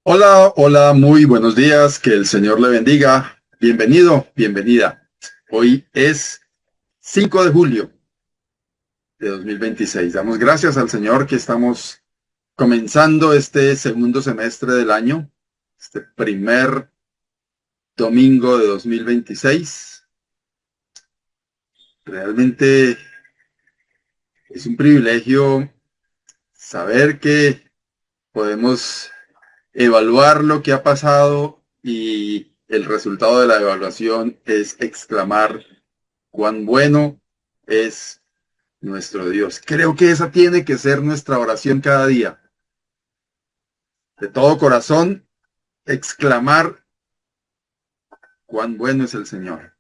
Hola, hola, muy buenos días, que el Señor le bendiga. Bienvenido, bienvenida. Hoy es 5 de julio de 2026. Damos gracias al Señor que estamos comenzando este segundo semestre del año, este primer domingo de 2026. Realmente es un privilegio saber que podemos evaluar lo que ha pasado y el resultado de la evaluación es exclamar cuán bueno es nuestro Dios. Creo que esa tiene que ser nuestra oración cada día. De todo corazón, exclamar cuán bueno es el Señor,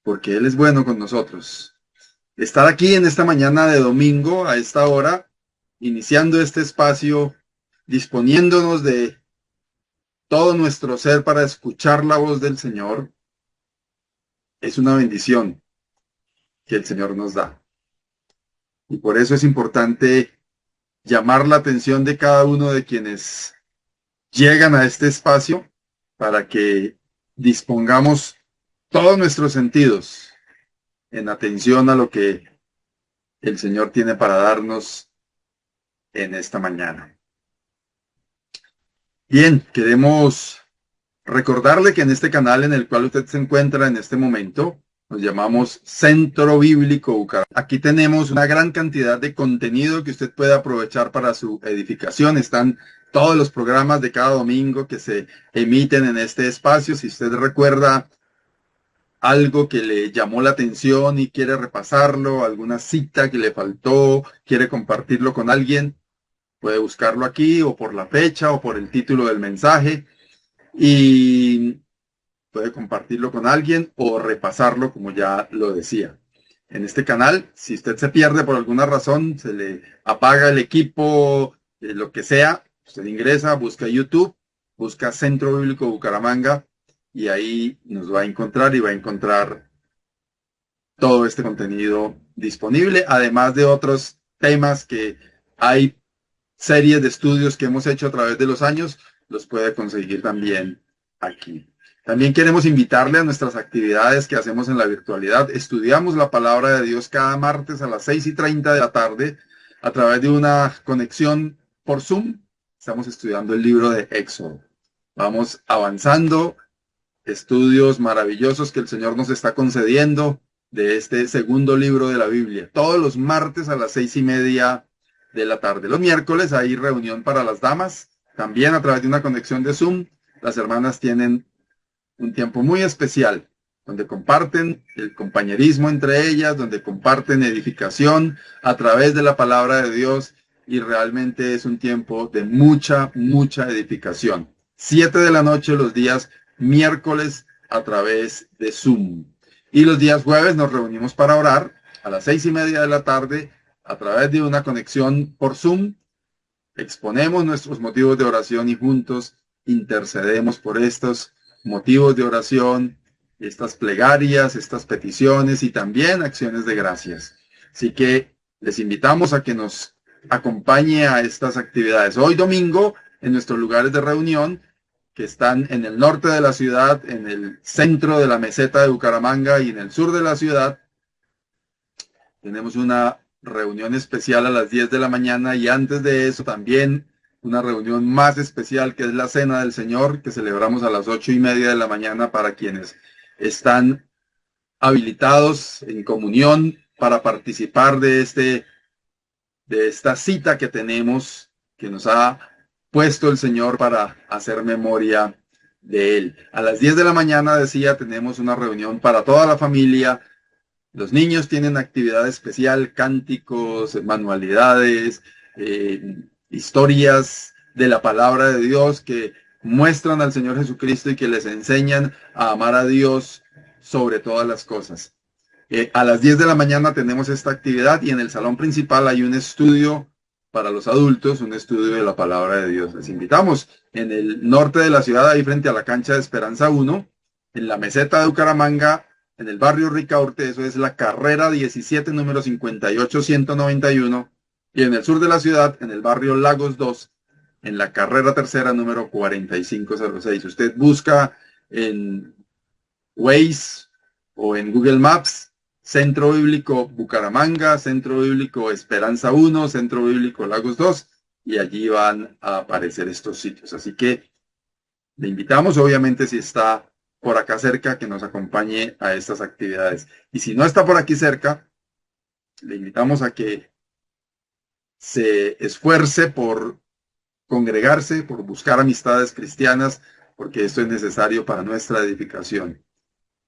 porque Él es bueno con nosotros. Estar aquí en esta mañana de domingo, a esta hora, iniciando este espacio, disponiéndonos de todo nuestro ser para escuchar la voz del Señor, es una bendición que el Señor nos da. Y por eso es importante llamar la atención de cada uno de quienes llegan a este espacio para que dispongamos todos nuestros sentidos en atención a lo que el Señor tiene para darnos en esta mañana. Bien, queremos recordarle que en este canal en el cual usted se encuentra en este momento, nos llamamos Centro Bíblico Bucaramanga. Aquí tenemos una gran cantidad de contenido que usted puede aprovechar para su edificación. Están todos los programas de cada domingo que se emiten en este espacio. Si usted recuerda algo que le llamó la atención y quiere repasarlo, alguna cita que le faltó, quiere compartirlo con alguien, puede buscarlo aquí o por la fecha o por el título del mensaje y puede compartirlo con alguien o repasarlo como ya lo decía. En este canal, si usted se pierde por alguna razón, se le apaga el equipo, lo que sea, usted ingresa, busca YouTube, busca Centro Bíblico Bucaramanga y ahí nos va a encontrar y va a encontrar todo este contenido disponible, además de otros temas que hay series de estudios que hemos hecho a través de los años, los puede conseguir también aquí. También queremos invitarle a nuestras actividades que hacemos en la virtualidad. Estudiamos la palabra de Dios cada martes a las 6:30 de la tarde a través de una conexión por Zoom. Estamos estudiando el libro de Éxodo. Vamos avanzando, estudios maravillosos que el Señor nos está concediendo de este segundo libro de la Biblia. Todos los martes a las 6:30 de la tarde. Los miércoles hay reunión para las damas, también a través de una conexión de Zoom. Las hermanas tienen un tiempo muy especial, donde comparten el compañerismo entre ellas, donde comparten edificación a través de la palabra de Dios y realmente es un tiempo de mucha, mucha edificación. 7 de la noche los días miércoles a través de Zoom. Y los días jueves nos reunimos para orar a las 6:30 de la tarde a través de una conexión por Zoom. Exponemos nuestros motivos de oración y juntos intercedemos por estos motivos de oración, estas plegarias, estas peticiones y también acciones de gracias. Así que les invitamos a que nos acompañe a estas actividades. Hoy domingo, en nuestros lugares de reunión, que están en el norte de la ciudad, en el centro de la meseta de Bucaramanga y en el sur de la ciudad, tenemos una reunión especial a las 10 de la mañana y antes de eso también una reunión más especial que es la Cena del Señor que celebramos a las 8:30 de la mañana para quienes están habilitados en comunión para participar de esta cita que tenemos que nos ha puesto el Señor para hacer memoria de Él. A las 10 de la mañana, decía, tenemos una reunión para toda la familia. Los niños tienen actividad especial, cánticos, manualidades, historias de la palabra de Dios que muestran al Señor Jesucristo y que les enseñan a amar a Dios sobre todas las cosas. A las 10 de la mañana tenemos esta actividad y en el salón principal hay un estudio para los adultos, un estudio de la palabra de Dios. Les invitamos en el norte de la ciudad, ahí frente a la cancha de Esperanza 1, en la meseta de Bucaramanga, en el barrio Ricaurte, eso es la carrera 17, número 58191, y en el sur de la ciudad, en el barrio Lagos 2, en la carrera tercera número 4506. Usted busca en Waze o en Google Maps, Centro Bíblico Bucaramanga, Centro Bíblico Esperanza 1, Centro Bíblico Lagos 2, y allí van a aparecer estos sitios. Así que le invitamos, obviamente, si está por acá cerca, que nos acompañe a estas actividades. Y si no está por aquí cerca, le invitamos a que se esfuerce por congregarse, por buscar amistades cristianas, porque esto es necesario para nuestra edificación.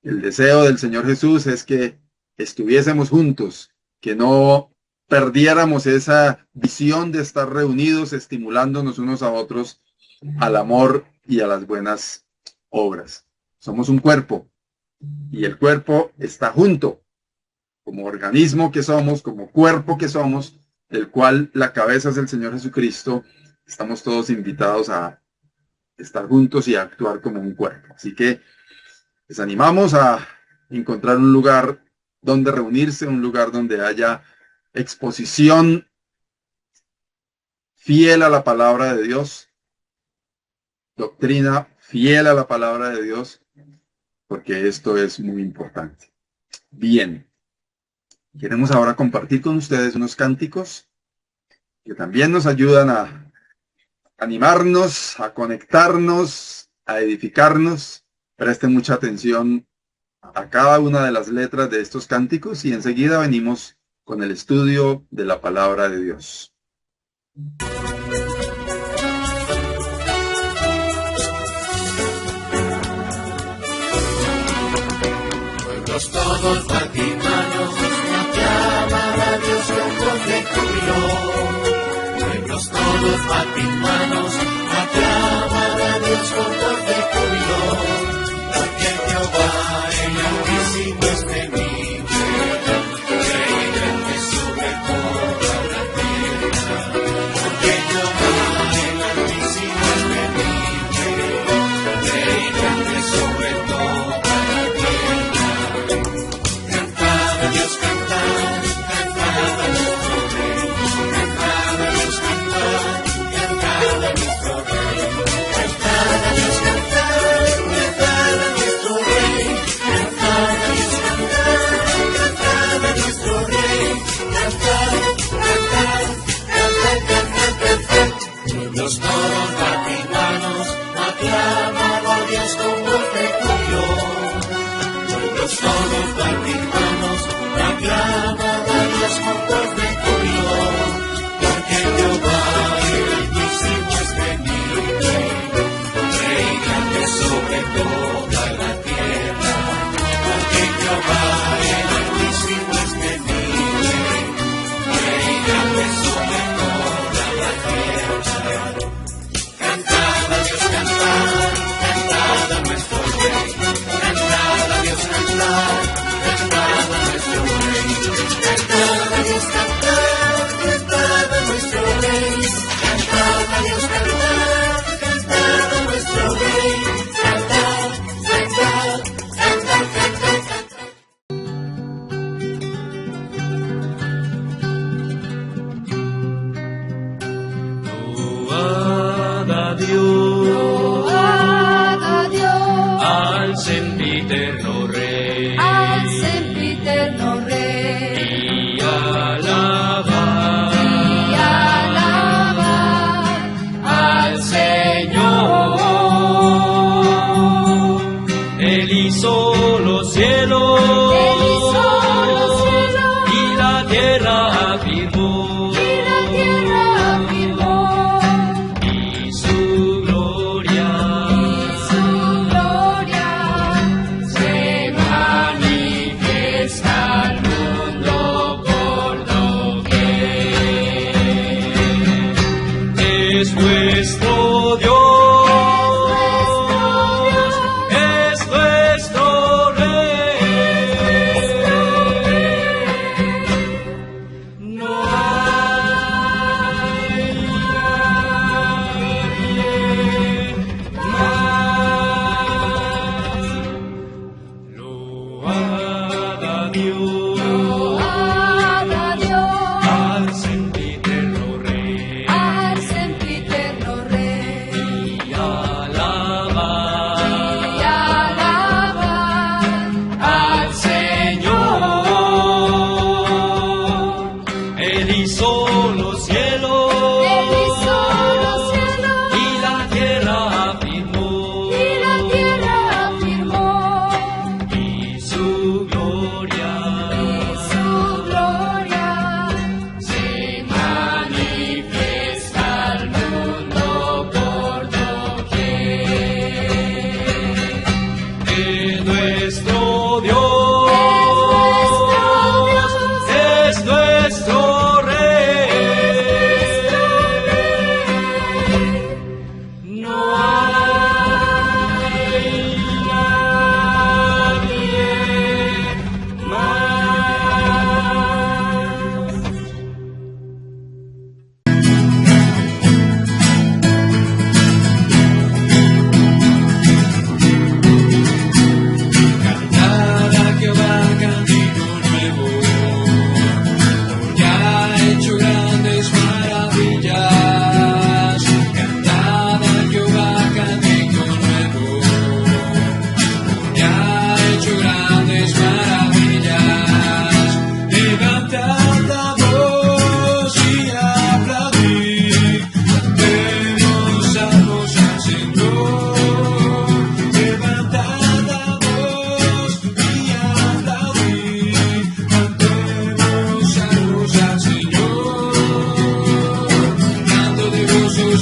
El deseo del Señor Jesús es que estuviésemos juntos, que no perdiéramos esa visión de estar reunidos, estimulándonos unos a otros al amor y a las buenas obras. Somos un cuerpo y el cuerpo está junto, como organismo que somos, como cuerpo que somos, del cual la cabeza es el Señor Jesucristo. Estamos todos invitados a estar juntos y a actuar como un cuerpo. Así que les animamos a encontrar un lugar donde reunirse, un lugar donde haya exposición fiel a la palabra de Dios, doctrina fiel a la palabra de Dios, porque esto es muy importante. Bien, queremos ahora compartir con ustedes unos cánticos que también nos ayudan a animarnos, a conectarnos, a edificarnos. Presten mucha atención a cada una de las letras de estos cánticos y enseguida venimos con el estudio de la palabra de Dios. Pueblos todos vatimanos, aclaman a Dios con voz de júbilo. Pueblos todos vatimanos, aclaman a Dios con voz de júbilo. Porque Jehová el Altísimo es temible, Rey grande sobre toda la tierra. Porque Jehová el Altísimo es temible, Rey grande sobre toda la tierra. Cantad a Dios, cantad, cantad a nuestro Rey. Cantad a Dios, cantad, cantad a nuestro Rey. Cantad a Dios, cantad. Los todos vatimanos aclaman a Dios con voz de júbilo. Los todos vatimanos aclaman a Dios con voz de júbilo. Porque Jehová el Altísimo es temible, Rey grande sobre toda la tierra. Porque Jehová el Altísimo es temible, Rey grande sobre toda la tierra. Cantad a Dios, cantad, cantad a nuestro Rey. Cantad a Dios, cantad, cantad a nuestro Rey. Cantad a Dios, cantad, cantad a nuestro Rey. Cantad a Dios, cantad, cantad a nuestro Rey. Cantad, cantad, cantad, cantad, cantad. Load a Dios, Al sempiterno Rey, al sempiterno Rey, y alabar al Señor. Él hizo los cielos, y la tierra afirmó, y su gloria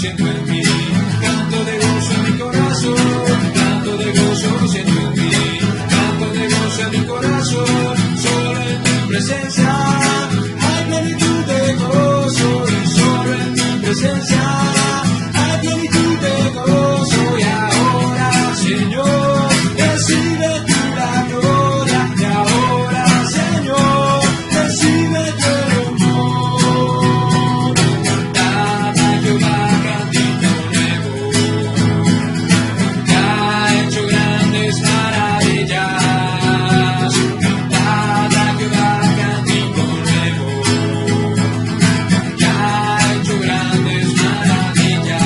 siento en mí, canto de gozo en mi corazón, canto de gozo siento en mí, canto de gozo en mi corazón, solo en tu presencia hay plenitud de gozo y solo en tu presencia hay plenitud de gozo y ahora, Señor, recibe tú la gloria y ahora, Señor, recibe tu honor. Cantad Jehová cántico nuevo, que ha hecho grandes maravillas. Cantad a Jehová cántico nuevo, que ha hecho grandes maravillas.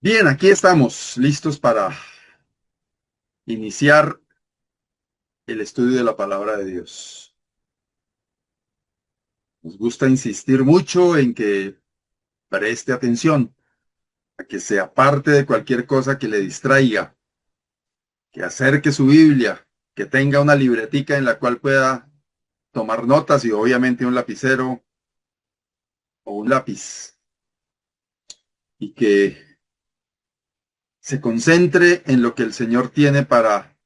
Bien, aquí estamos listos para iniciar el estudio de la palabra de Dios. Nos gusta insistir mucho en que preste atención, a que se aparte de cualquier cosa que le distraiga, que acerque su Biblia, que tenga una libretica en la cual pueda tomar notas y obviamente un lapicero o un lápiz, y que se concentre en lo que el Señor tiene para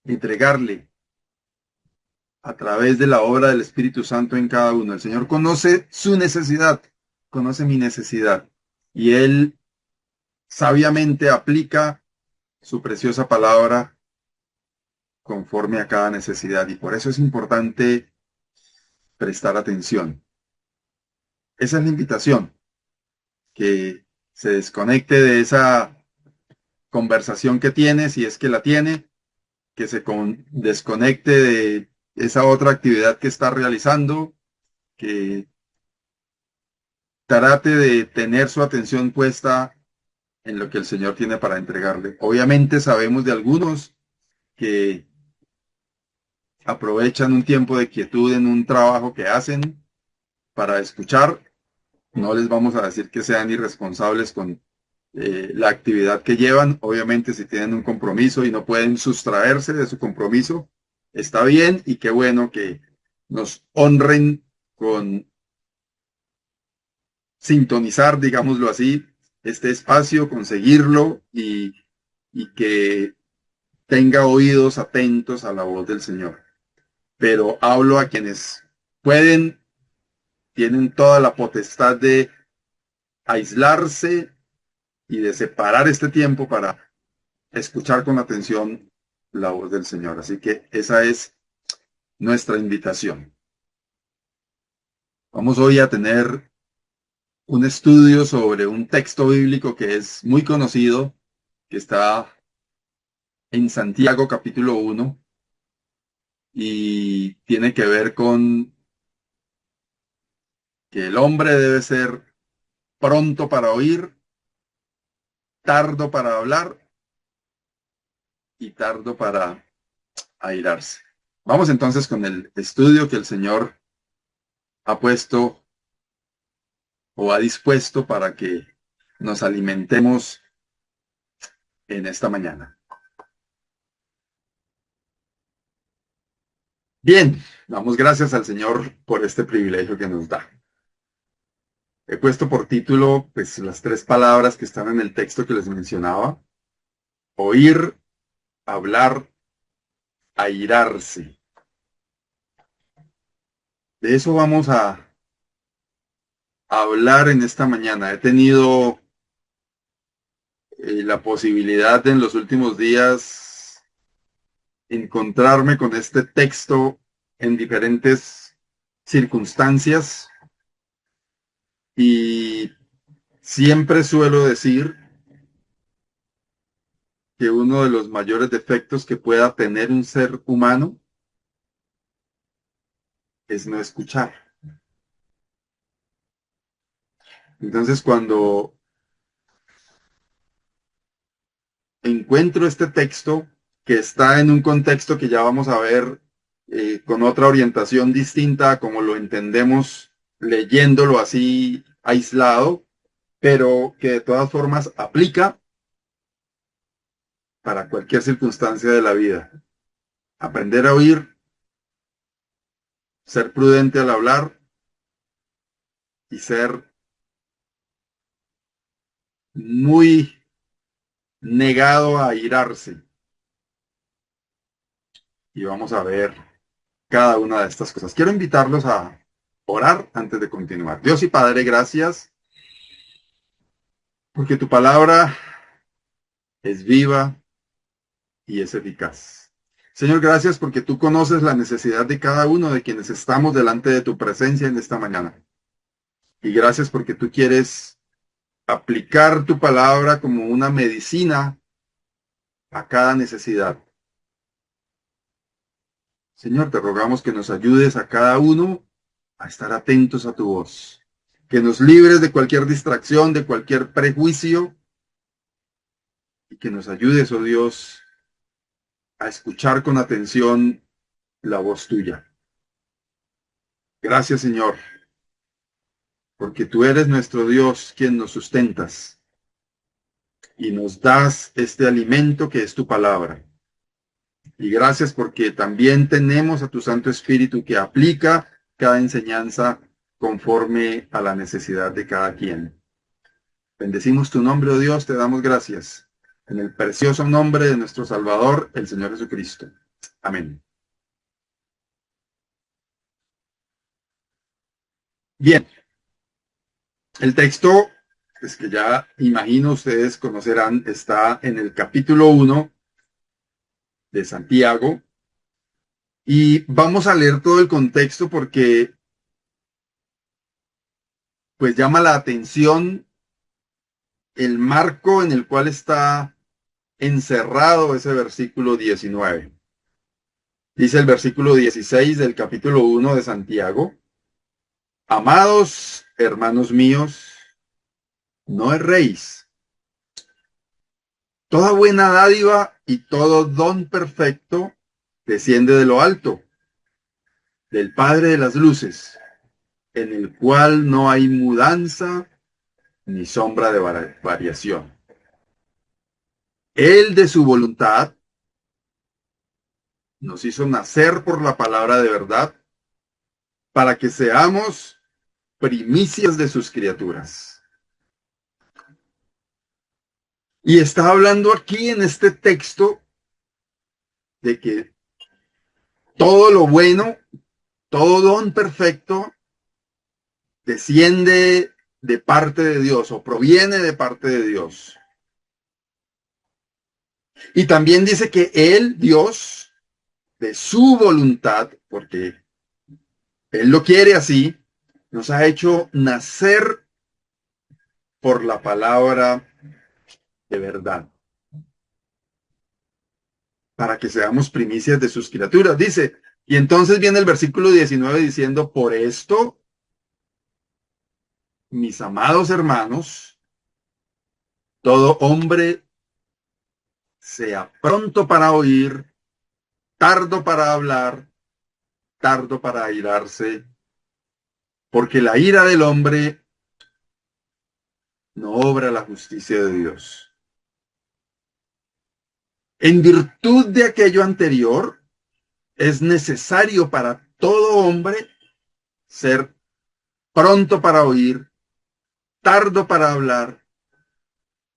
entregarle a través de la obra del Espíritu Santo en cada uno. El Señor conoce su necesidad, conoce mi necesidad, y Él sabiamente aplica su preciosa palabra conforme a cada necesidad, y por eso es importante prestar atención. Esa es la invitación, que se desconecte de esa conversación que tiene, si es que la tiene, que se desconecte de esa otra actividad que está realizando, que trate de tener su atención puesta en lo que el Señor tiene para entregarle. Obviamente sabemos de algunos que aprovechan un tiempo de quietud en un trabajo que hacen para escuchar. No les vamos a decir que sean irresponsables con la actividad que llevan. Obviamente, si tienen un compromiso y no pueden sustraerse de su compromiso, está bien, y qué bueno que nos honren con sintonizar, digámoslo así, este espacio, conseguirlo y que tenga oídos atentos a la voz del Señor. Pero hablo a quienes pueden, tienen toda la potestad de aislarse y de separar este tiempo para escuchar con atención la voz del Señor. Así que esa es nuestra invitación. Vamos hoy a tener un estudio sobre un texto bíblico que es muy conocido, que está en Santiago capítulo 1 y tiene que ver con que el hombre debe ser pronto para oír, tardo para hablar y tardo para airarse. Vamos entonces con el estudio que el Señor ha puesto o ha dispuesto para que nos alimentemos en esta mañana. Bien, damos gracias al Señor por este privilegio que nos da. He puesto por título, pues, las tres palabras que están en el texto que les mencionaba: oír, hablar, airarse. De eso vamos a hablar en esta mañana. He tenido la posibilidad de en los últimos días encontrarme con este texto en diferentes circunstancias y siempre suelo decir que uno de los mayores defectos que pueda tener un ser humano es no escuchar. Entonces, cuando encuentro este texto que está en un contexto que ya vamos a ver con otra orientación distinta a como lo entendemos leyéndolo así aislado, pero que de todas formas aplica para cualquier circunstancia de la vida. Aprender a oír, ser prudente al hablar y ser muy negado a airarse. Y vamos a ver cada una de estas cosas. Quiero invitarlos a orar antes de continuar. Dios y Padre, gracias porque tu palabra es viva y es eficaz. Señor, gracias porque tú conoces la necesidad de cada uno de quienes estamos delante de tu presencia en esta mañana. Y gracias porque tú quieres aplicar tu palabra como una medicina a cada necesidad. Señor, te rogamos que nos ayudes a cada uno a estar atentos a tu voz, que nos libres de cualquier distracción, de cualquier prejuicio, y que nos ayudes, oh Dios, a escuchar con atención la voz tuya. Gracias, Señor, porque tú eres nuestro Dios quien nos sustentas y nos das este alimento que es tu palabra. Y gracias porque también tenemos a tu Santo Espíritu que aplica cada enseñanza conforme a la necesidad de cada quien. Bendecimos tu nombre, oh Dios, te damos gracias. En el precioso nombre de nuestro Salvador, el Señor Jesucristo. Amén. Bien. El texto, es que ya imagino ustedes conocerán, está en el capítulo 1 de Santiago. Y vamos a leer todo el contexto porque pues llama la atención el marco en el cual está encerrado ese versículo 19. Dice el versículo 16 del capítulo 1 de Santiago: amados hermanos míos, no erréis. Toda buena dádiva y todo don perfecto desciende de lo alto, del Padre de las luces, en el cual no hay mudanza ni sombra de variación. Él de su voluntad nos hizo nacer por la palabra de verdad, para que seamos primicias de sus criaturas. Y está hablando aquí en este texto de que todo lo bueno, todo don perfecto, desciende de parte de Dios o proviene de parte de Dios. Y también dice que Él, Dios, de su voluntad, porque Él lo quiere así, nos ha hecho nacer por la palabra de verdad, para que seamos primicias de sus criaturas. Dice, y entonces viene el versículo 19 diciendo: por esto, mis amados hermanos, todo hombre sea pronto para oír, tardo para hablar, tardo para airarse, porque la ira del hombre no obra la justicia de Dios. En virtud de aquello anterior, es necesario para todo hombre ser pronto para oír, tardo para hablar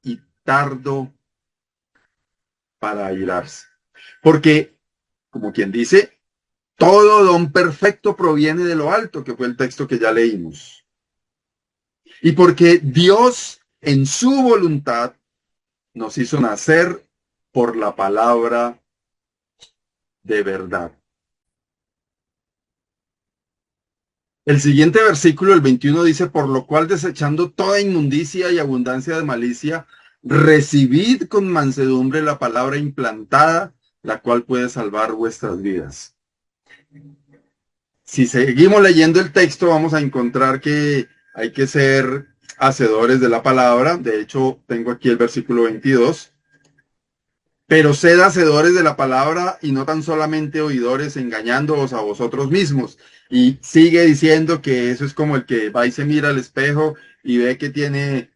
y tardo para airarse. Porque, como quien dice, todo don perfecto proviene de lo alto, que fue el texto que ya leímos. Y porque Dios, en su voluntad, nos hizo nacer por la palabra de verdad. El siguiente versículo, el 21, dice: por lo cual, desechando toda inmundicia y abundancia de malicia, recibid con mansedumbre la palabra implantada, la cual puede salvar vuestras vidas. Si seguimos leyendo el texto, vamos a encontrar que hay que ser hacedores de la palabra. De hecho, tengo aquí el versículo 22. Pero sed hacedores de la palabra y no tan solamente oidores, engañándoos a vosotros mismos. Y sigue diciendo que eso es como el que va y se mira al espejo y ve que tiene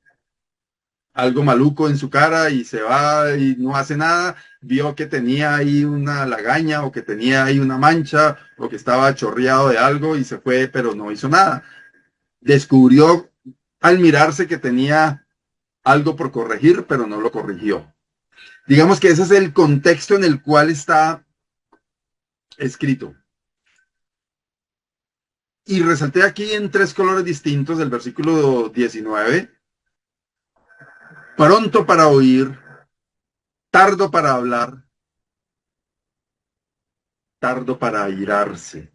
algo maluco en su cara y se va y no hace nada. Vio que tenía ahí una lagaña o que tenía ahí una mancha o que estaba chorreado de algo y se fue, pero no hizo nada. descubrió al mirarse que tenía algo por corregir, pero no lo corrigió. Digamos que ese es el contexto en el cual está escrito. Y resalté aquí en 3 colores distintos el versículo 19. Pronto para oír, tardo para hablar, tardo para airarse.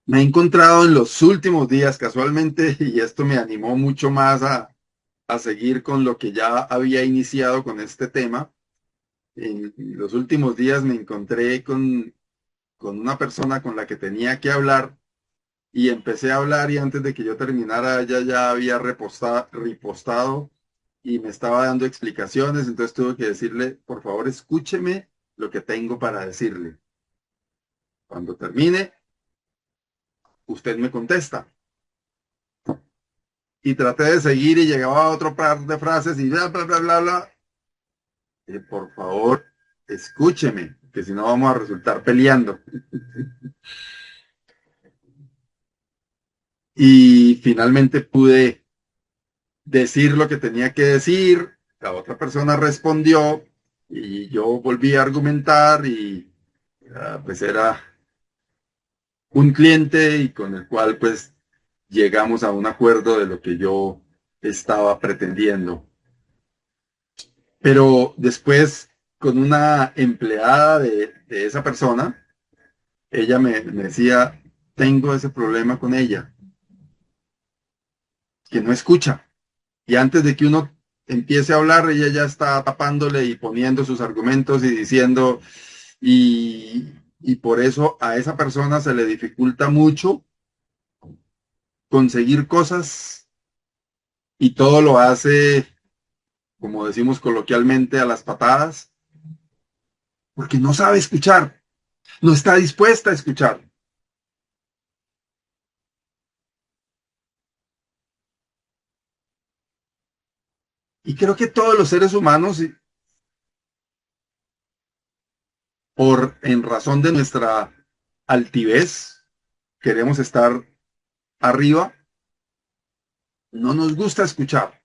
Me he encontrado en los últimos días casualmente, y esto me animó mucho más a seguir con lo que ya había iniciado con este tema. En los últimos días me encontré con una persona con la que tenía que hablar y empecé a hablar y antes de que yo terminara ella ya había ripostado y me estaba dando explicaciones, entonces tuve que decirle, por favor, escúcheme lo que tengo para decirle. Cuando termine, usted me contesta. Y traté de seguir y llegaba a otro par de frases y bla, bla, bla, bla, bla. Por favor, escúcheme, que si no vamos a resultar peleando. Y finalmente pude decir lo que tenía que decir, la otra persona respondió y yo volví a argumentar y pues era un cliente y con el cual pues llegamos a un acuerdo de lo que yo estaba pretendiendo. Pero después con una empleada de esa persona, ella me decía, tengo ese problema con ella, que no escucha. Y antes de que uno empiece a hablar, ella ya está tapándole y poniendo sus argumentos y diciendo, y por eso a esa persona se le dificulta mucho conseguir cosas y todo lo hace, como decimos coloquialmente, a las patadas, porque no sabe escuchar, no está dispuesta a escuchar. Y creo que todos los seres humanos, en razón de nuestra altivez, queremos estar arriba, no nos gusta escuchar.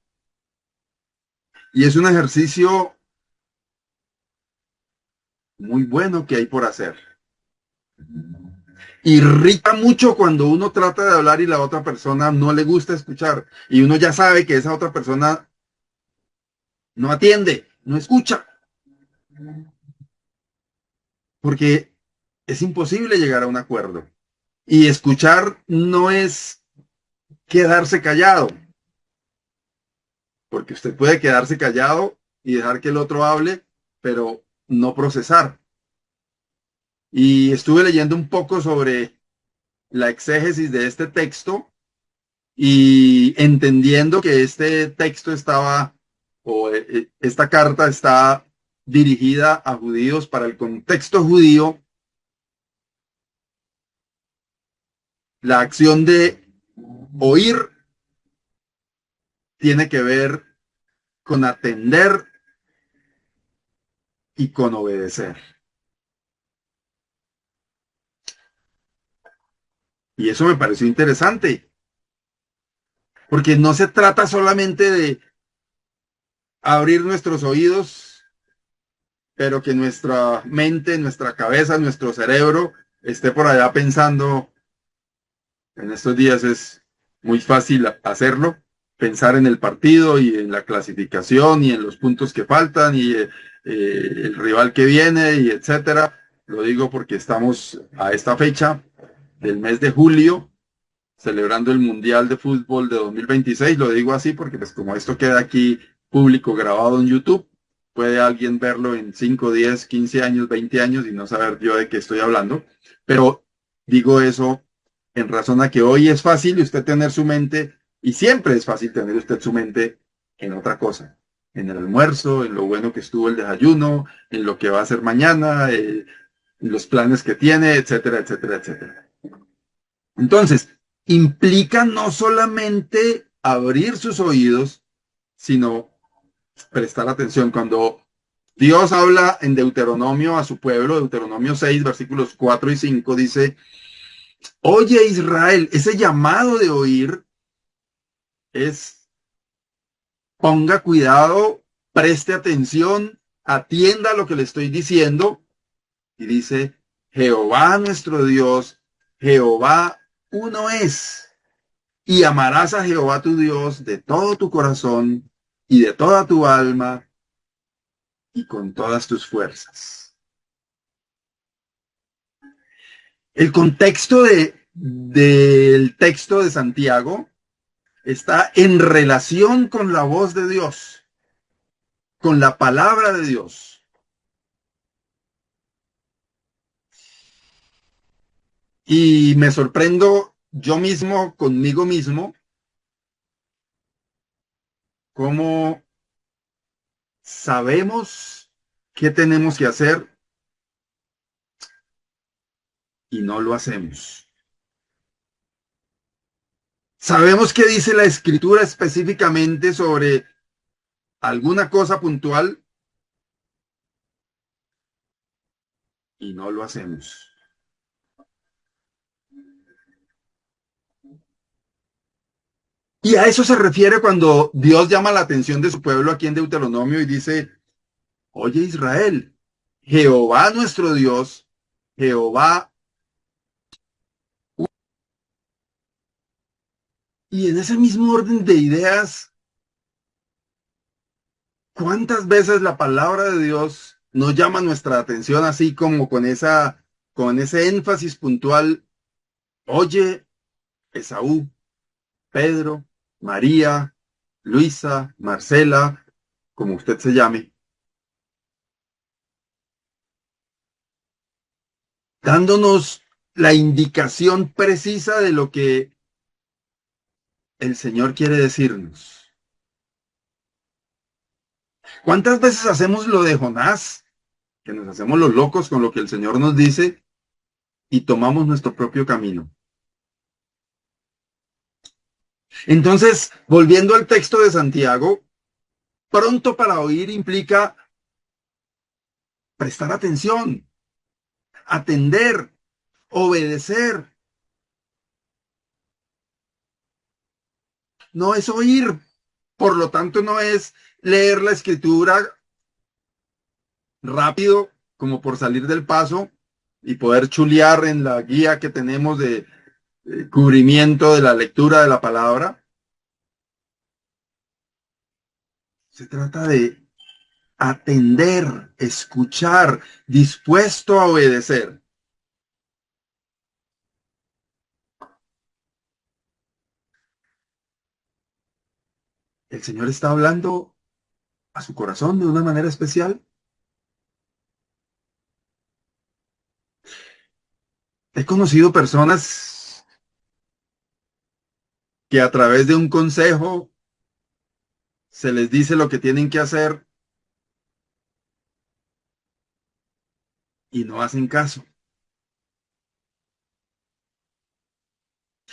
Y es un ejercicio muy bueno que hay por hacer. Irrita mucho cuando uno trata de hablar y la otra persona no le gusta escuchar. Y uno ya sabe que esa otra persona no atiende, no escucha. Porque es imposible llegar a un acuerdo. Y escuchar no es quedarse callado. Porque usted puede quedarse callado y dejar que el otro hable, pero no procesar. Y estuve leyendo un poco sobre la exégesis de este texto y entendiendo que este texto estaba, o esta carta está dirigida a judíos para el contexto judío, la acción de oír tiene que ver con atender y con obedecer. Y eso me pareció interesante, porque no se trata solamente de abrir nuestros oídos, pero que nuestra mente, nuestra cabeza, nuestro cerebro esté por allá pensando. En estos días es muy fácil hacerlo, pensar en el partido y en la clasificación y en los puntos que faltan y el rival que viene y etcétera. Lo digo porque estamos a esta fecha del mes de julio celebrando el Mundial de Fútbol de 2026. Lo digo así porque pues como esto queda aquí público grabado en YouTube, puede alguien verlo en 5, 10, 15 años, 20 años y no saber yo de qué estoy hablando. Pero digo eso en razón a que hoy es fácil usted tener su mente, y siempre es fácil tener usted su mente en otra cosa, en el almuerzo, en lo bueno que estuvo el desayuno, en lo que va a hacer mañana, en los planes que tiene, etcétera, etcétera, etcétera. Entonces, implica no solamente abrir sus oídos, sino prestar atención. Cuando Dios habla en Deuteronomio a su pueblo, Deuteronomio 6, versículos 4 y 5, dice, oye Israel, ese llamado de oír es, ponga cuidado, preste atención, atienda a lo que le estoy diciendo. Y dice, Jehová nuestro Dios, Jehová uno es. Y amarás a Jehová tu Dios de todo tu corazón y de toda tu alma y con todas tus fuerzas. El contexto del texto de Santiago está en relación con la voz de Dios, con la palabra de Dios. Y me sorprendo yo mismo, conmigo mismo, cómo sabemos qué tenemos que hacer y no lo hacemos. Sabemos qué dice la escritura específicamente sobre alguna cosa puntual y no lo hacemos. Y a eso se refiere cuando Dios llama la atención de su pueblo aquí en Deuteronomio y dice, oye Israel, Jehová nuestro Dios, Jehová. Y en ese mismo orden de ideas, ¿cuántas veces la palabra de Dios nos llama nuestra atención así como con ese énfasis puntual? Oye, Esaú, Pedro, María, Luisa, Marcela, como usted se llame, dándonos la indicación precisa de lo que el Señor quiere decirnos. ¿Cuántas veces hacemos lo de Jonás? Que nos hacemos los locos con lo que el Señor nos dice y tomamos nuestro propio camino. Entonces, volviendo al texto de Santiago, pronto para oír implica prestar atención, atender, obedecer. No es oír, por lo tanto no es leer la escritura rápido como por salir del paso y poder chulear en la guía que tenemos de cubrimiento de la lectura de la palabra. Se trata de atender, escuchar, dispuesto a obedecer. El Señor está hablando a su corazón de una manera especial. He conocido personas que a través de un consejo se les dice lo que tienen que hacer y no hacen caso.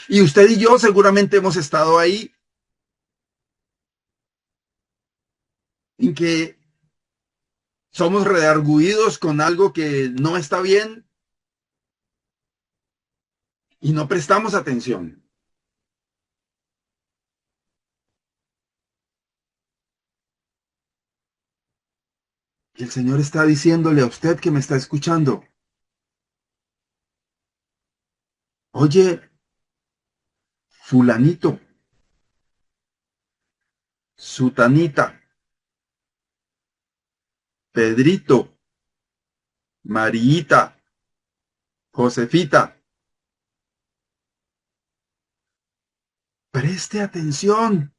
Y usted y yo seguramente hemos estado ahí, en que somos redargüidos con algo que no está bien y no prestamos atención. Y el Señor está diciéndole a usted que me está escuchando, oye, fulanito, sutanita, Pedrito, Mariita, Josefita, preste atención.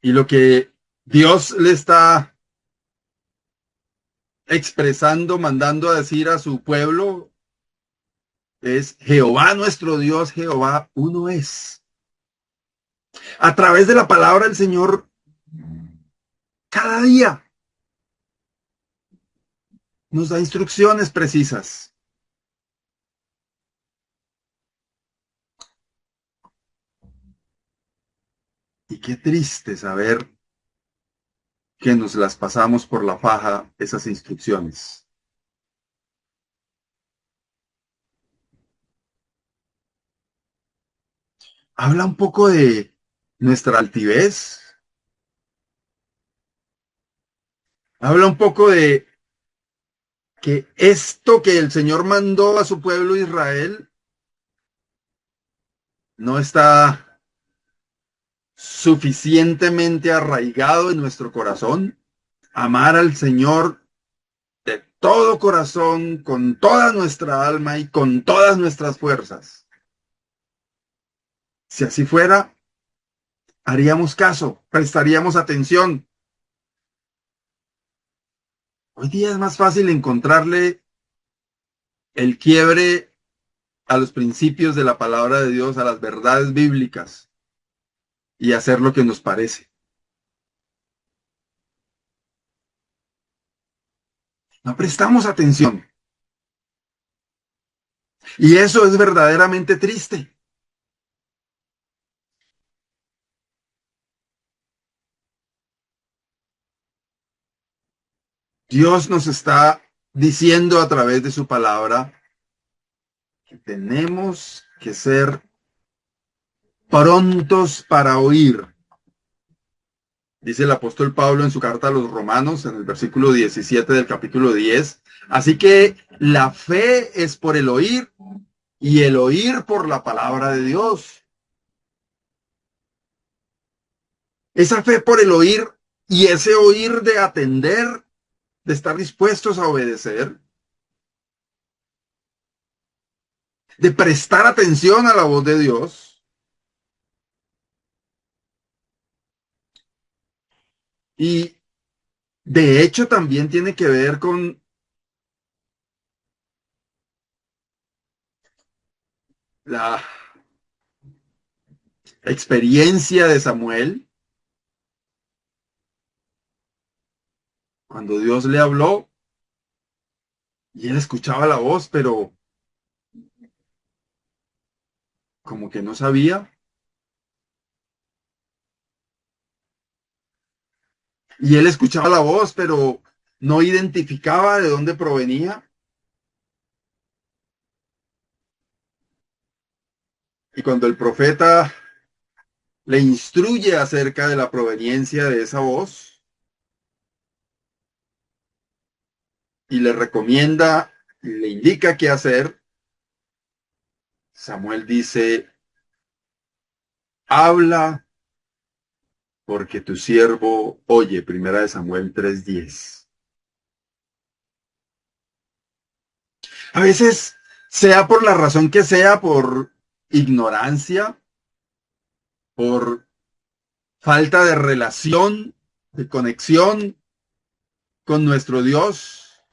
Y lo que Dios le está expresando, mandando a decir a su pueblo es Jehová nuestro Dios, Jehová uno es. A través de la palabra del Señor, cada día nos da instrucciones precisas. Y qué triste saber que nos las pasamos por la faja, esas instrucciones. Habla un poco de nuestra altivez. Habla un poco de que esto que el Señor mandó a su pueblo Israel no está suficientemente arraigado en nuestro corazón. Amar al Señor de todo corazón, con toda nuestra alma y con todas nuestras fuerzas. Si así fuera, haríamos caso, prestaríamos atención. Hoy día es más fácil encontrarle el quiebre a los principios de la palabra de Dios, a las verdades bíblicas y hacer lo que nos parece. No prestamos atención. Y eso es verdaderamente triste. Dios nos está diciendo a través de su palabra que tenemos que ser prontos para oír. Dice el apóstol Pablo en su carta a los Romanos, en el versículo 17 del capítulo 10. Así que la fe es por el oír y el oír por la palabra de Dios. Esa fe por el oír y ese oír de atender, de estar dispuestos a obedecer, de prestar atención a la voz de Dios. Y de hecho también tiene que ver con la experiencia de Samuel, cuando Dios le habló y él escuchaba la voz, pero como que no sabía. Y él escuchaba la voz, pero no identificaba de dónde provenía. Y cuando el profeta le instruye acerca de la proveniencia de esa voz y le recomienda, le indica qué hacer, Samuel dice, habla porque tu siervo oye. Primera de Samuel 3:10. A veces, sea por la razón que sea, por ignorancia, por falta de relación, de conexión con nuestro Dios,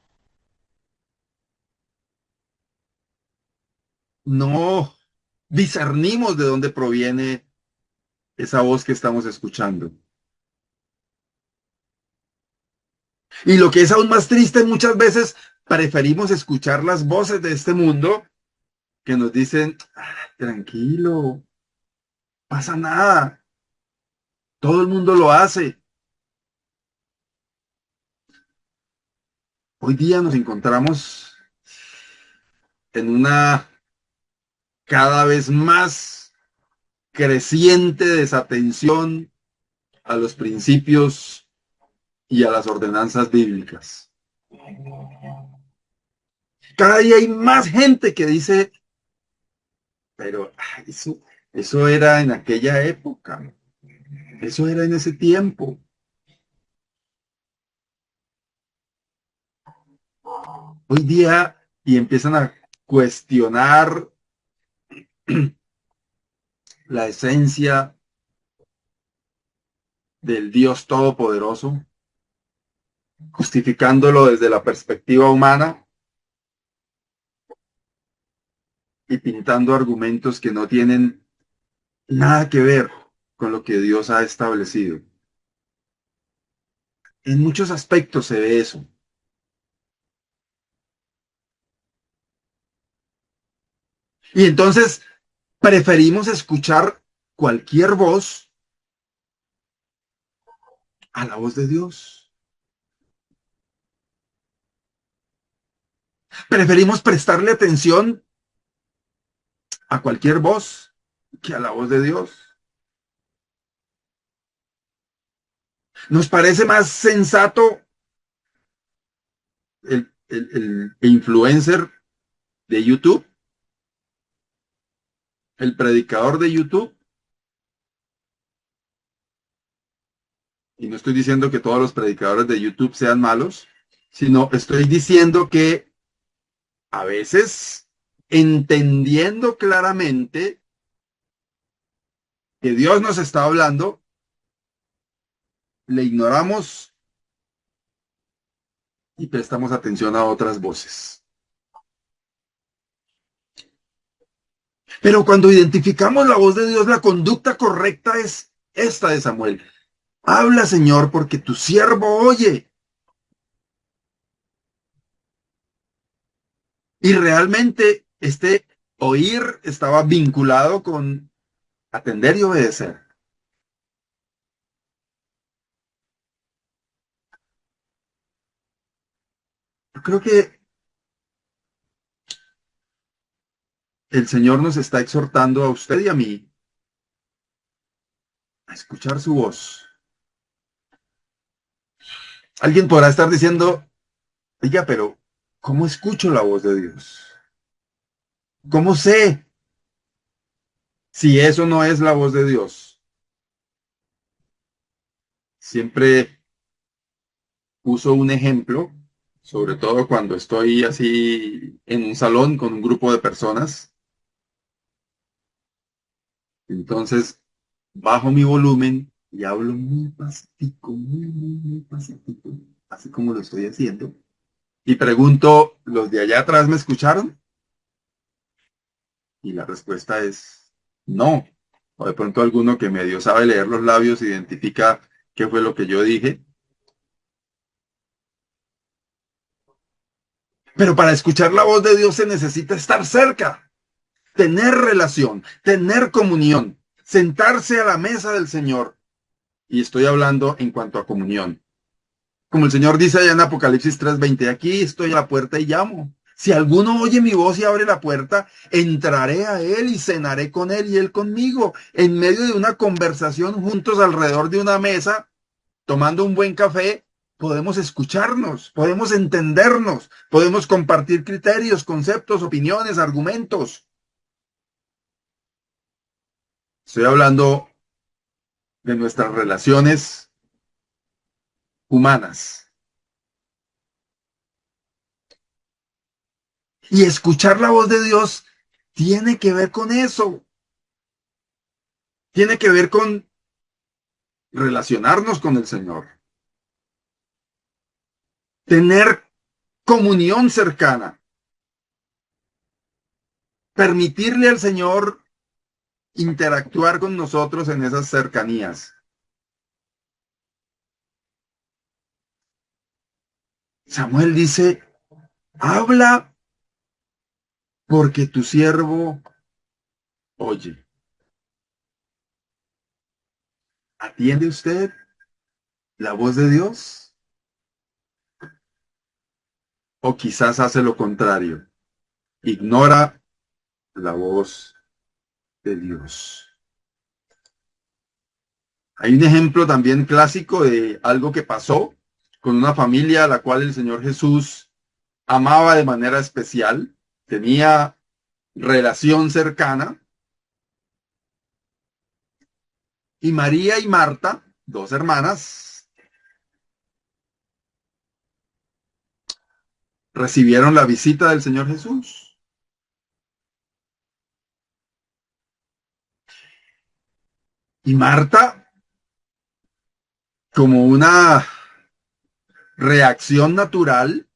no discernimos de dónde proviene esa voz que estamos escuchando. Y lo que es aún más triste, muchas veces preferimos escuchar las voces de este mundo que nos dicen, tranquilo, pasa nada, todo el mundo lo hace. Hoy día nos encontramos en una cada vez más creciente desatención a los principios y a las ordenanzas bíblicas. Cada día hay más gente que dice, pero eso era en aquella época, eso era en ese tiempo. Hoy día, y empiezan a cuestionar la esencia del Dios Todopoderoso, justificándolo desde la perspectiva humana y pintando argumentos que no tienen nada que ver con lo que Dios ha establecido. En muchos aspectos se ve eso. Y entonces preferimos escuchar cualquier voz a la voz de Dios. Preferimos prestarle atención a cualquier voz que a la voz de Dios. Nos parece más sensato el influencer de YouTube, el predicador de YouTube. Y no estoy diciendo que todos los predicadores de YouTube sean malos, sino estoy diciendo que a veces, entendiendo claramente que Dios nos está hablando, le ignoramos y prestamos atención a otras voces. Pero cuando identificamos la voz de Dios, la conducta correcta es esta de Samuel. Habla, Señor, porque tu siervo oye. Y realmente este oír estaba vinculado con atender y obedecer. Yo creo que el Señor nos está exhortando a usted y a mí a escuchar su voz. Alguien podrá estar diciendo, oiga, pero ¿cómo escucho la voz de Dios? ¿Cómo sé si eso no es la voz de Dios? Siempre uso un ejemplo, sobre todo cuando estoy así en un salón con un grupo de personas. Entonces bajo mi volumen y hablo muy pacífico, muy pacífico, así como lo estoy haciendo. Y pregunto, ¿los de allá atrás me escucharon? Y la respuesta es no. O de pronto alguno que medio sabe leer los labios identifica qué fue lo que yo dije. Pero para escuchar la voz de Dios se necesita estar cerca, tener relación, tener comunión, sentarse a la mesa del Señor. Y estoy hablando en cuanto a comunión. Como el Señor dice allá en Apocalipsis 3:20, aquí estoy a la puerta y llamo. Si alguno oye mi voz y abre la puerta, entraré a él y cenaré con él y él conmigo. En medio de una conversación juntos alrededor de una mesa, tomando un buen café, podemos escucharnos, podemos entendernos, podemos compartir criterios, conceptos, opiniones, argumentos. Estoy hablando de nuestras relaciones humanas. Y escuchar la voz de Dios tiene que ver con eso. Tiene que ver con relacionarnos con el Señor. Tener comunión cercana. Permitirle al Señor interactuar con nosotros en esas cercanías. Samuel dice, habla porque tu siervo oye. ¿Atiende usted la voz de Dios? ¿O quizás hace lo contrario? Ignora la voz de Dios. Hay un ejemplo también clásico de algo que pasó con una familia a la cual el Señor Jesús amaba de manera especial, tenía relación cercana. Y María y Marta, dos hermanas, recibieron la visita del Señor Jesús. Y Marta, como una reacción natural,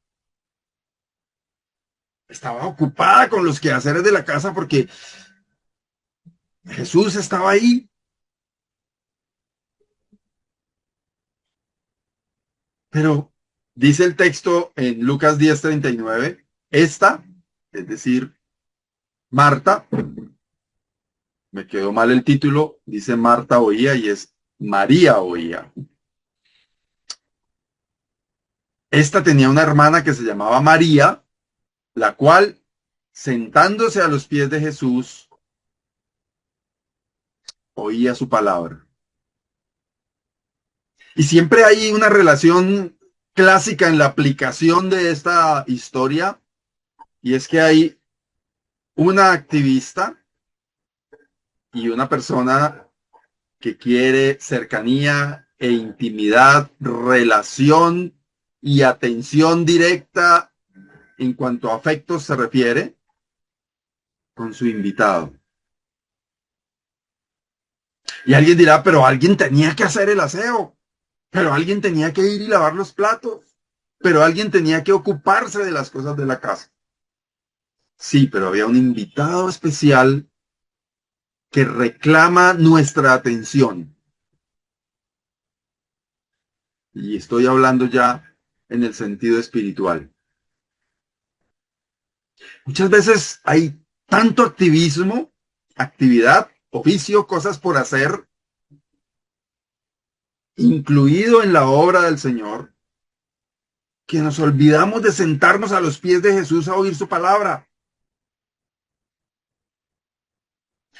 estaba ocupada con los quehaceres de la casa porque Jesús estaba ahí. Pero dice el texto en Lucas 10:39, esta, es decir, Marta, me quedó mal el título, dice Marta oía y es María oía. Esta tenía una hermana que se llamaba María, la cual, sentándose a los pies de Jesús, oía su palabra. Y siempre hay una relación clásica en la aplicación de esta historia, y es que hay una activista y una persona que quiere cercanía e intimidad, relación y atención directa en cuanto a afectos se refiere con su invitado. Y alguien dirá, pero alguien tenía que hacer el aseo, pero alguien tenía que ir y lavar los platos, pero alguien tenía que ocuparse de las cosas de la casa. Sí, pero había un invitado especial que reclama nuestra atención. Y estoy hablando ya en el sentido espiritual. Muchas veces hay tanto activismo, actividad, oficio, cosas por hacer, incluido en la obra del Señor, que nos olvidamos de sentarnos a los pies de Jesús a oír su palabra.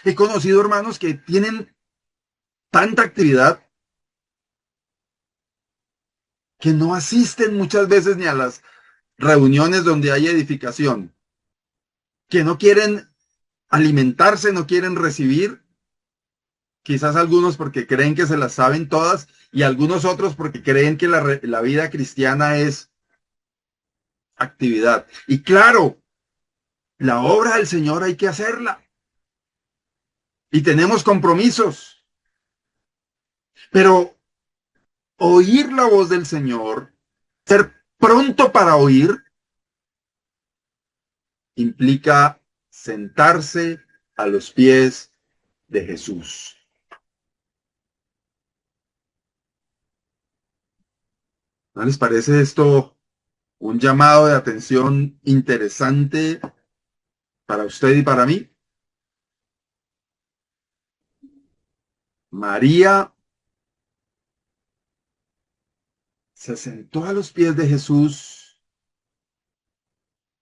He conocido hermanos que tienen tanta actividad que no asisten muchas veces ni a las reuniones donde hay edificación, que no quieren alimentarse, no quieren recibir, quizás algunos porque creen que se las saben todas y algunos otros porque creen que la vida cristiana es actividad. Y claro, la obra del Señor hay que hacerla. Y tenemos compromisos. Pero oír la voz del Señor, ser pronto para oír, implica sentarse a los pies de Jesús. ¿No les parece esto un llamado de atención interesante para usted y para mí? María se sentó a los pies de Jesús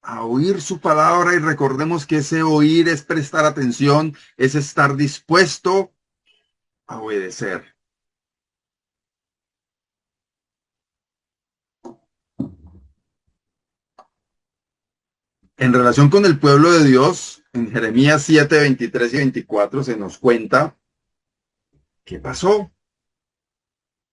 a oír su palabra y recordemos que ese oír es prestar atención, es estar dispuesto a obedecer. En relación con el pueblo de Dios, en Jeremías 7, 23 y 24 se nos cuenta qué pasó.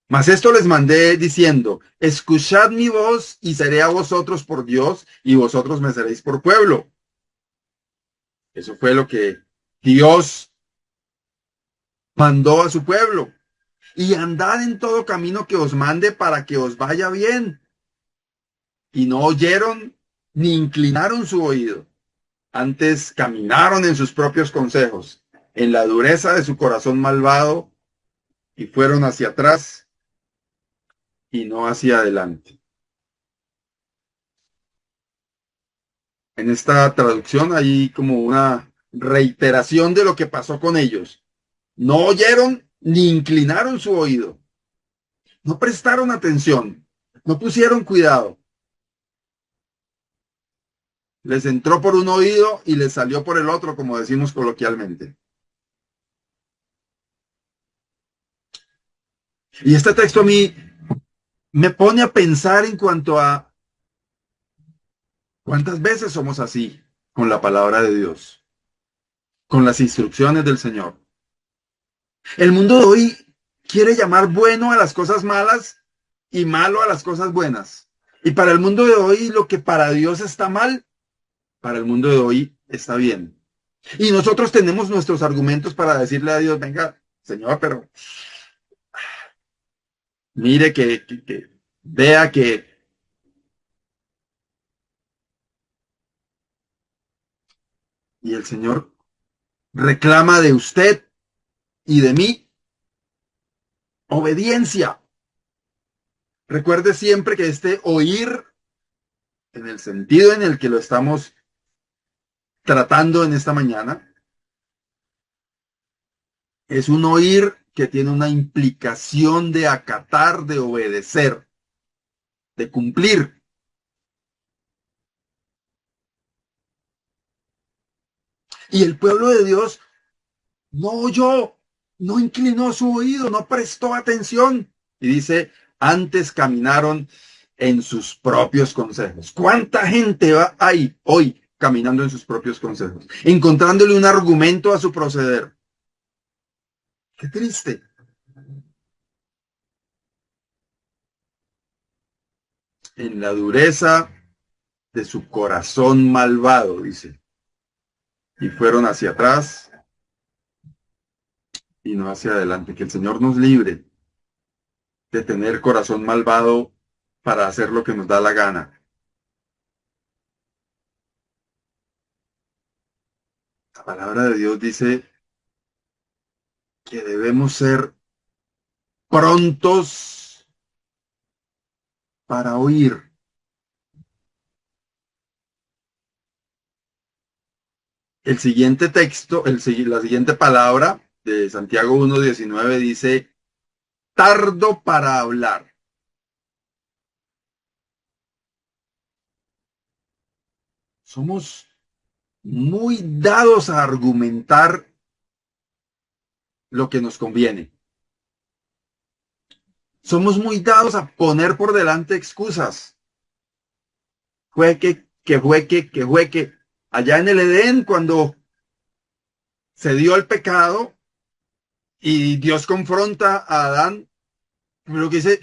Mas esto les mandé diciendo, escuchad mi voz y seré a vosotros por Dios y vosotros me seréis por pueblo. Eso fue lo que Dios mandó a su pueblo. Y andad en todo camino que os mande para que os vaya bien. Y no oyeron ni inclinaron su oído. Antes caminaron en sus propios consejos, en la dureza de su corazón malvado, y fueron hacia atrás y no hacia adelante. En esta traducción hay como una reiteración de lo que pasó con ellos. No oyeron ni inclinaron su oído. No prestaron atención. No pusieron cuidado. Les entró por un oído y les salió por el otro, como decimos coloquialmente. Y este texto a mí me pone a pensar en cuanto a cuántas veces somos así con la palabra de Dios, con las instrucciones del Señor. El mundo de hoy quiere llamar bueno a las cosas malas y malo a las cosas buenas. Y para el mundo de hoy, lo que para Dios está mal, para el mundo de hoy está bien. Y nosotros tenemos nuestros argumentos para decirle a Dios, venga, Señor, pero mire que vea que y el Señor reclama de usted y de mí obediencia. Recuerde siempre que este oír, en el sentido en el que lo estamos tratando en esta mañana, es un oír que tiene una implicación de acatar, de obedecer, de cumplir. Y el pueblo de Dios no oyó, no inclinó su oído, no prestó atención. Y dice, antes caminaron en sus propios consejos. ¿Cuánta gente hay hoy caminando en sus propios consejos? Encontrándole un argumento a su proceder. Qué triste. En la dureza de su corazón malvado, dice. Y fueron hacia atrás y no hacia adelante. Que el Señor nos libre de tener corazón malvado para hacer lo que nos da la gana. La palabra de Dios dice que debemos ser prontos para oír. El siguiente texto, la siguiente palabra de Santiago 1:19 dice, tardo para hablar. Somos muy dados a argumentar lo que nos conviene. Somos muy dados a poner por delante excusas. Fue que. Allá en el Edén, cuando se dio el pecado y Dios confronta a Adán, lo que dice,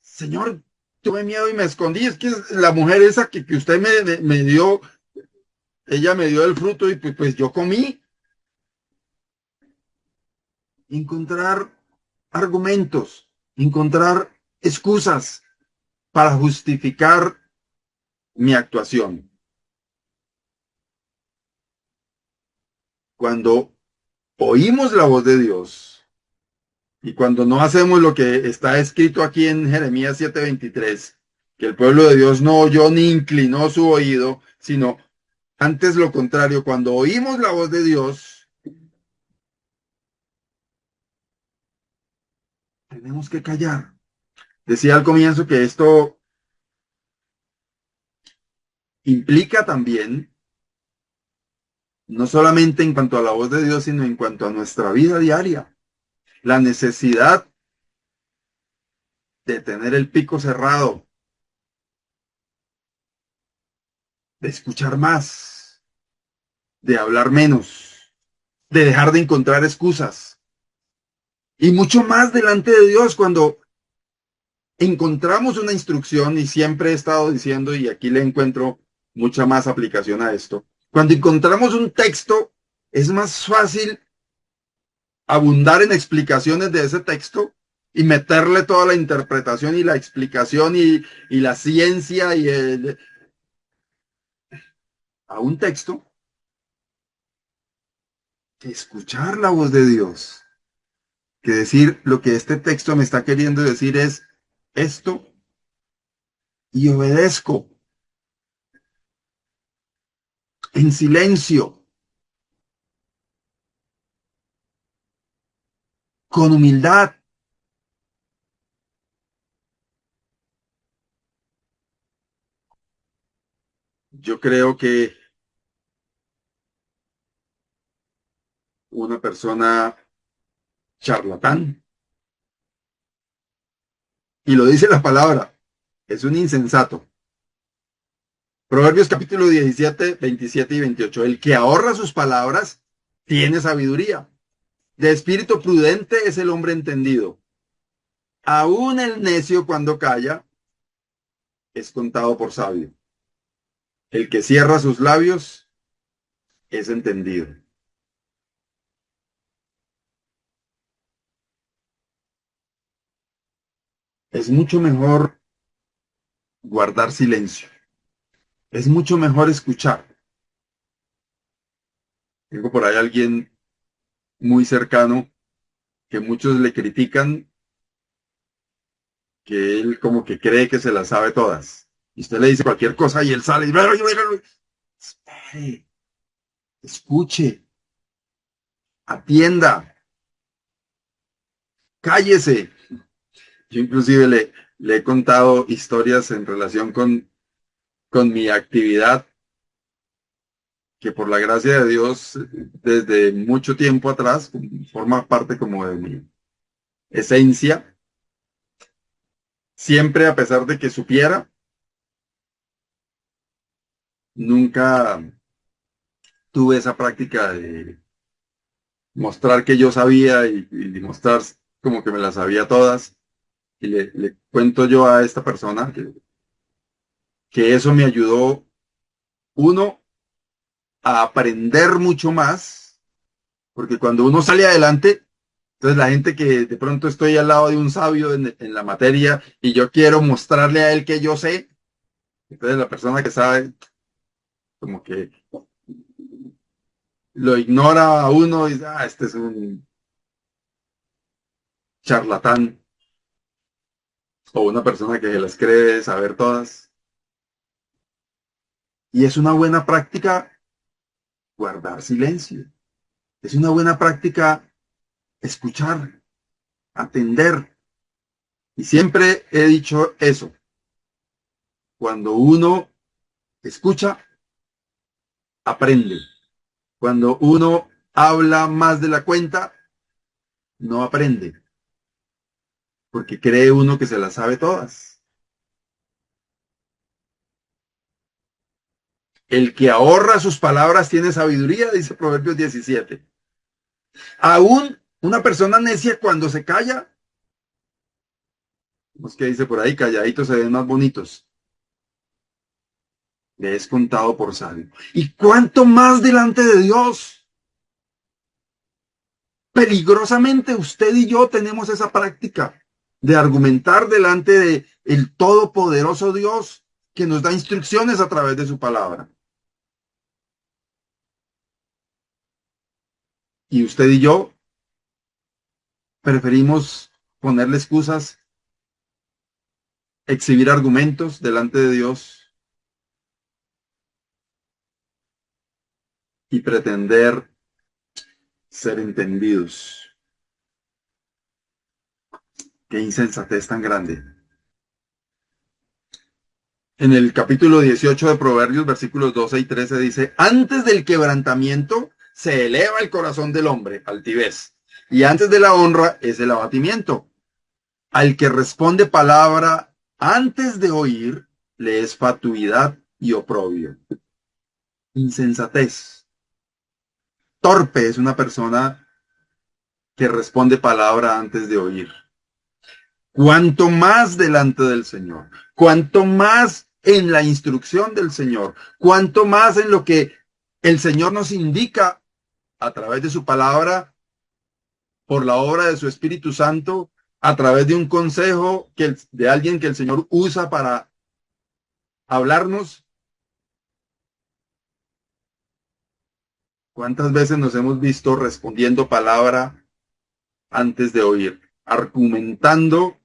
Señor, tuve miedo y me escondí. Es que la mujer esa que usted me dio, ella me dio el fruto y pues yo comí. Encontrar argumentos, encontrar excusas para justificar mi actuación. Cuando oímos la voz de Dios y cuando no hacemos lo que está escrito aquí en Jeremías 7:23, que el pueblo de Dios no oyó ni inclinó su oído, sino antes lo contrario, cuando oímos la voz de Dios, tenemos que callar. Decía al comienzo que esto implica también, no solamente en cuanto a la voz de Dios, sino en cuanto a nuestra vida diaria, la necesidad de tener el pico cerrado, de escuchar más, de hablar menos, de dejar de encontrar excusas. Y mucho más delante de Dios cuando encontramos una instrucción, y siempre he estado diciendo, y aquí le encuentro mucha más aplicación a esto, cuando encontramos un texto, es más fácil abundar en explicaciones de ese texto y meterle toda la interpretación y la explicación y la ciencia a un texto que escuchar la voz de Dios, que decir lo que este texto me está queriendo decir es esto y obedezco en silencio, con humildad. Yo creo que una persona charlatán, y lo dice la palabra, es un insensato. Proverbios capítulo 17, 27 y 28. El que ahorra sus palabras tiene sabiduría. De espíritu prudente es el hombre entendido. Aún el necio cuando calla es contado por sabio. El que cierra sus labios es entendido. Es mucho mejor guardar silencio. Es mucho mejor escuchar. Tengo por ahí a alguien muy cercano que muchos le critican, que él como que cree que se las sabe todas. Y usted le dice cualquier cosa y él sale y... Espere, escuche, atienda, cállese. Yo inclusive le he contado historias en relación con mi actividad que por la gracia de Dios, desde mucho tiempo atrás, forma parte como de mi esencia, siempre a pesar de que supiera, nunca tuve esa práctica de mostrar que yo sabía y mostrar como que me las sabía todas. Y le cuento yo a esta persona que eso me ayudó, uno, a aprender mucho más, porque cuando uno sale adelante, entonces la gente que de pronto estoy al lado de un sabio en la materia y yo quiero mostrarle a él que yo sé, entonces la persona que sabe como que lo ignora a uno y dice, ah, este es un charlatán o una persona que se las cree saber todas. Y es una buena práctica guardar silencio. Es una buena práctica escuchar, atender. Y siempre he dicho eso. Cuando uno escucha, aprende. Cuando uno habla más de la cuenta, no aprende. Porque cree uno que se las sabe todas. El que ahorra sus palabras tiene sabiduría, dice Proverbios 17. Aún una persona necia cuando se calla, pues que dice por ahí, calladitos se ven más bonitos. Le es contado por sabio. ¿Y cuánto más delante de Dios? Peligrosamente usted y yo tenemos esa práctica de argumentar delante de el todopoderoso Dios que nos da instrucciones a través de su palabra. Y usted y yo preferimos ponerle excusas, exhibir argumentos delante de Dios y pretender ser entendidos. Qué insensatez tan grande. En el capítulo 18 de Proverbios, versículos 12 y 13 dice, antes del quebrantamiento se eleva el corazón del hombre, altivez, y antes de la honra es el abatimiento. Al que responde palabra antes de oír, le es fatuidad y oprobio. Insensatez. Torpe es una persona que responde palabra antes de oír. Cuanto más delante del Señor, cuanto más en la instrucción del Señor, cuanto más en lo que el Señor nos indica a través de su palabra, por la obra de su Espíritu Santo, a través de un consejo de alguien que el Señor usa para hablarnos. ¿Cuántas veces nos hemos visto respondiendo palabra antes de oír, argumentando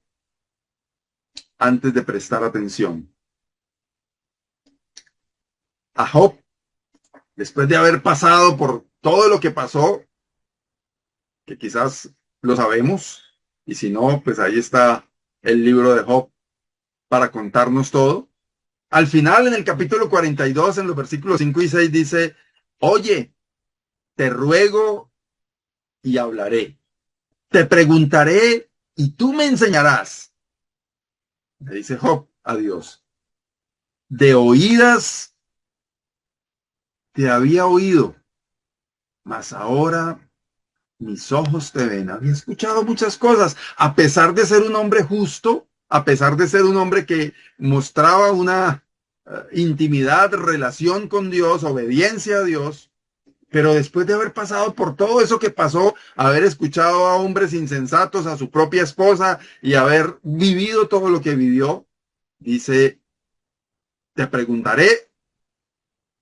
antes de prestar atención? A Job, después de haber pasado por todo lo que pasó, que quizás lo sabemos, y si no, pues ahí está el libro de Job para contarnos todo. Al final, en el capítulo 42, en los versículos 5 y 6, dice, oye, te ruego y hablaré. Te preguntaré y tú me enseñarás. Le dice Job a Dios. De oídas te había oído, mas ahora mis ojos te ven. Había escuchado muchas cosas. A pesar de ser un hombre justo, a pesar de ser un hombre que mostraba una intimidad, relación con Dios, obediencia a Dios, pero después de haber pasado por todo eso que pasó, haber escuchado a hombres insensatos, a su propia esposa y haber vivido todo lo que vivió, dice, te preguntaré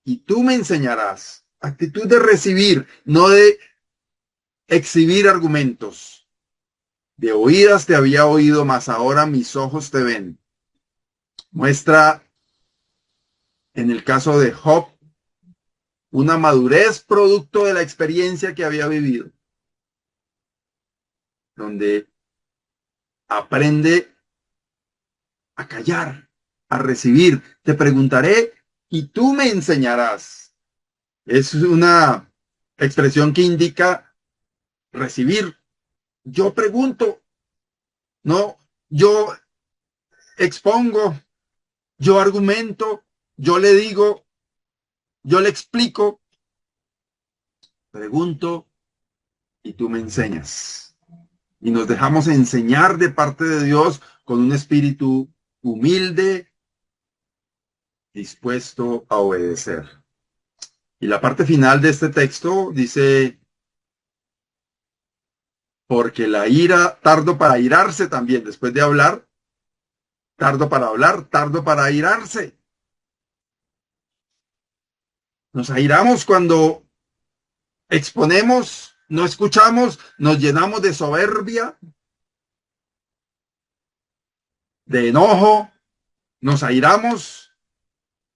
y tú me enseñarás. Actitud de recibir, no de exhibir argumentos. De oídas te había oído, mas ahora mis ojos te ven. Muestra, en el caso de Job, una madurez producto de la experiencia que había vivido, donde aprende a callar, a recibir. Te preguntaré y tú me enseñarás. Es una expresión que indica recibir. Yo pregunto, no, yo expongo, yo argumento, yo le digo, yo le explico, pregunto y tú me enseñas. Y nos dejamos enseñar de parte de Dios con un espíritu humilde, dispuesto a obedecer. Y la parte final de este texto dice, porque la ira, tardo para airarse también, después de hablar, tardo para airarse. Nos airamos cuando exponemos, no escuchamos, nos llenamos de soberbia, de enojo, nos airamos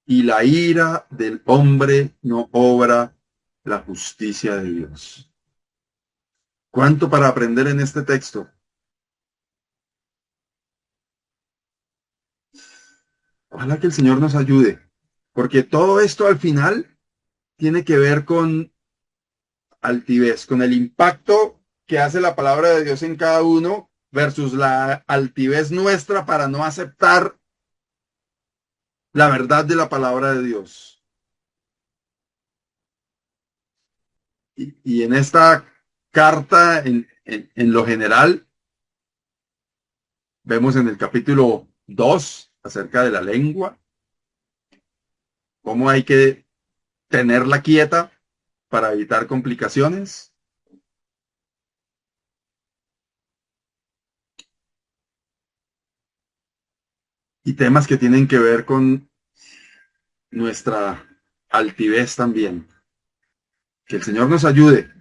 y la ira del hombre no obra la justicia de Dios. ¿Cuánto para aprender en este texto? Ojalá que el Señor nos ayude, porque todo esto al final tiene que ver con altivez, con el impacto que hace la palabra de Dios en cada uno versus la altivez nuestra para no aceptar la verdad de la palabra de Dios. Y en esta carta, en lo general, vemos en el capítulo 2 acerca de la lengua, cómo hay que tenerla quieta para evitar complicaciones. Y temas que tienen que ver con nuestra altivez también. Que el Señor nos ayude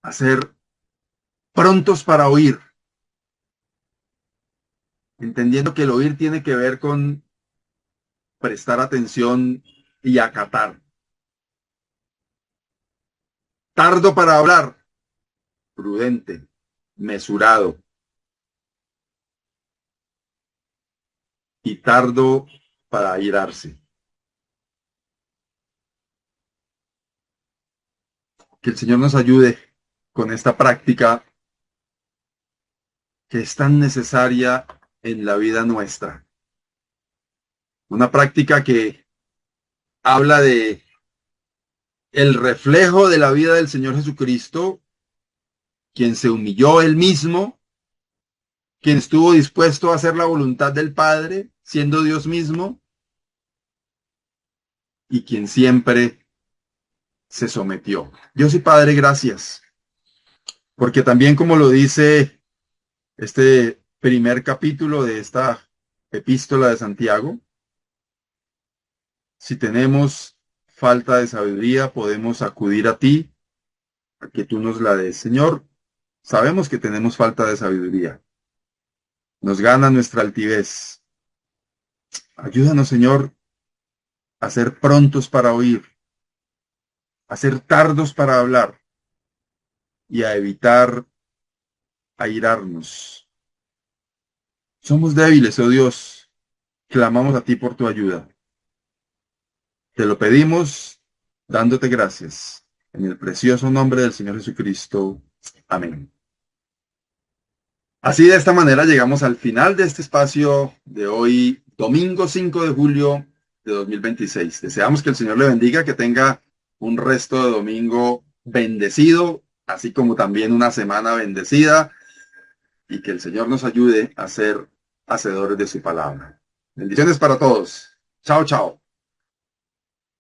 a ser prontos para oír, entendiendo que el oír tiene que ver con prestar atención y acatar. Tardo para hablar, prudente, mesurado. Y tardo para airarse. Que el Señor nos ayude con esta práctica que es tan necesaria en la vida nuestra. Una práctica que habla de el reflejo de la vida del Señor Jesucristo, quien se humilló él mismo, quien estuvo dispuesto a hacer la voluntad del Padre, siendo Dios mismo, y quien siempre se sometió. Dios y Padre, gracias, porque también como lo dice este primer capítulo de esta epístola de Santiago, si tenemos falta de sabiduría, podemos acudir a ti, a que tú nos la des. Señor, sabemos que tenemos falta de sabiduría. Nos gana nuestra altivez. Ayúdanos, Señor, a ser prontos para oír, a ser tardos para hablar y a evitar airarnos. Somos débiles, oh Dios. Clamamos a ti por tu ayuda. Te lo pedimos dándote gracias. En el precioso nombre del Señor Jesucristo. Amén. Así de esta manera llegamos al final de este espacio de hoy, domingo 5 de julio de 2026. Deseamos que el Señor le bendiga, que tenga un resto de domingo bendecido, así como también una semana bendecida, y que el Señor nos ayude a ser hacedores de su palabra. Bendiciones para todos. Chao, chao.